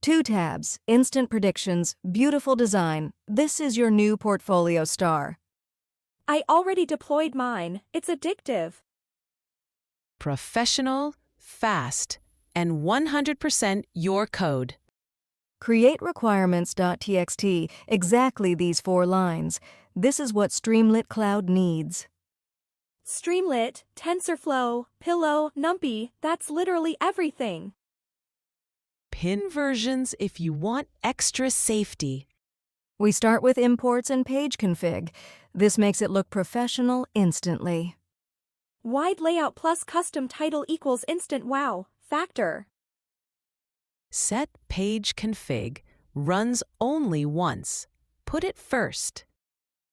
2 tabs, instant predictions, beautiful design. This is your new portfolio star. I already deployed mine. It's addictive. Professional, fast, and 100% your code. Create requirements.txt, exactly these 4 lines. This is what Streamlit Cloud needs. Streamlit, TensorFlow, Pillow, NumPy, that's literally everything. Pin versions if you want extra safety. We start with imports and page config. This makes it look professional instantly. Wide layout plus custom title equals instant wow factor. Set page config runs only once. Put it first.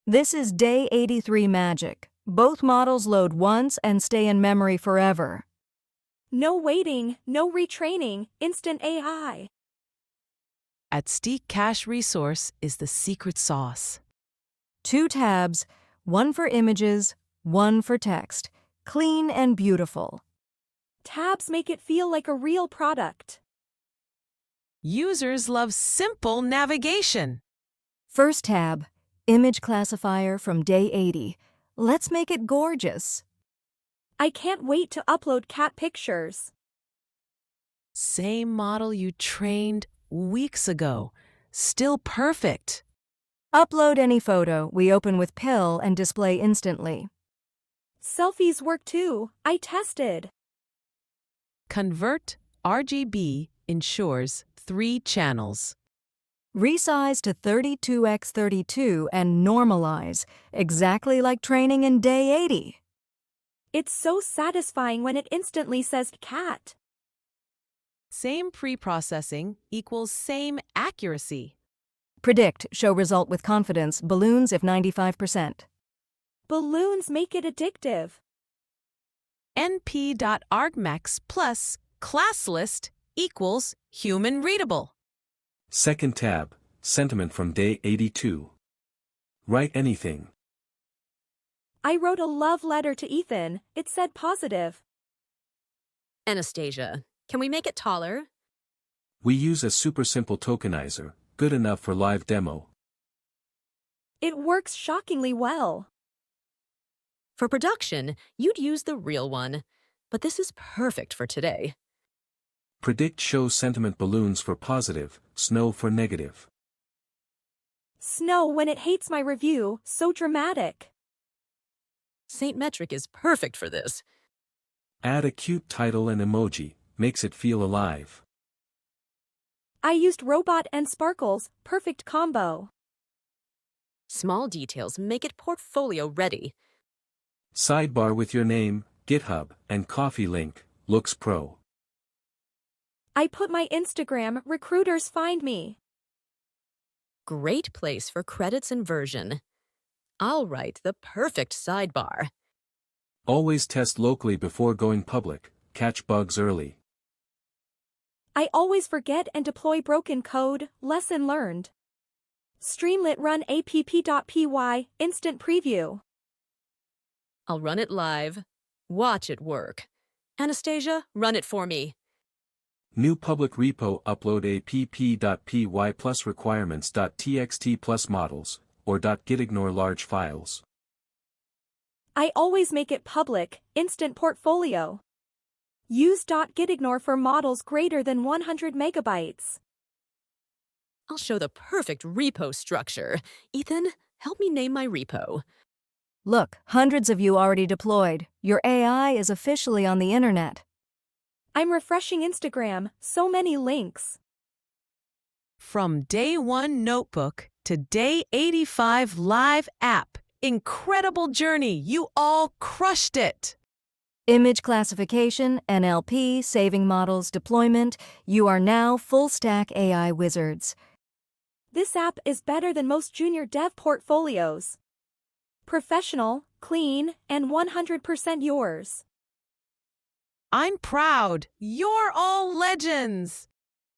This is day 83 magic. Both models load once and stay in memory forever. No waiting, no retraining, instant AI. At Steak Cache Resource is the secret sauce. 2 tabs, 1 for images, 1 for text. Clean and beautiful. Tabs make it feel like a real product. Users love simple navigation. First tab, image classifier from day 80. Let's make it gorgeous. I can't wait to upload cat pictures. Same model you trained weeks ago. Still perfect. Upload any photo. We open with Pill and display instantly. Selfies work too. I tested. Convert RGB ensures 3 channels. Resize to 32x32 and normalize, exactly like training in day 80. It's so satisfying when it instantly says cat. Same pre-processing equals same accuracy. Predict, show result with confidence, balloons if 95%. Balloons make it addictive. np.argmax plus class list equals human readable. Second tab, sentiment from day 82. Write anything. I wrote a love letter to Ethan. It said positive. Anastasia, can we make it taller? We use a super simple tokenizer, good enough for live demo. It works shockingly well. For production, you'd use the real one, but this is perfect for today. Predict shows sentiment balloons for positive, snow for negative. Snow when it hates my review, so dramatic. Saint Metric is perfect for this. Add a cute title and emoji, makes it feel alive. I used robot and sparkles, perfect combo. Small details make it portfolio ready. Sidebar with your name, GitHub, and coffee link, looks pro. I put my Instagram, recruiters find me. Great place for credits and version. I'll write the perfect sidebar. Always test locally before going public, catch bugs early. I always forget and deploy broken code, lesson learned. Streamlit run app.py, instant preview. I'll run it live. Watch it work. Anastasia, run it for me. New public repo upload app.py plus requirements.txt plus models, or .gitignore large files. I always make it public, instant portfolio. Use .gitignore for models greater than 100 megabytes. I'll show the perfect repo structure. Ethan, help me name my repo. Look, hundreds of you already deployed. Your AI is officially on the internet. I'm refreshing Instagram, so many links. From day 1 notebook to day 85 live app. Incredible journey. You all crushed it. Image classification, NLP, saving models, deployment. You are now full-stack AI wizards. This app is better than most junior dev portfolios. Professional, clean, and 100% yours. I'm proud. You're all legends.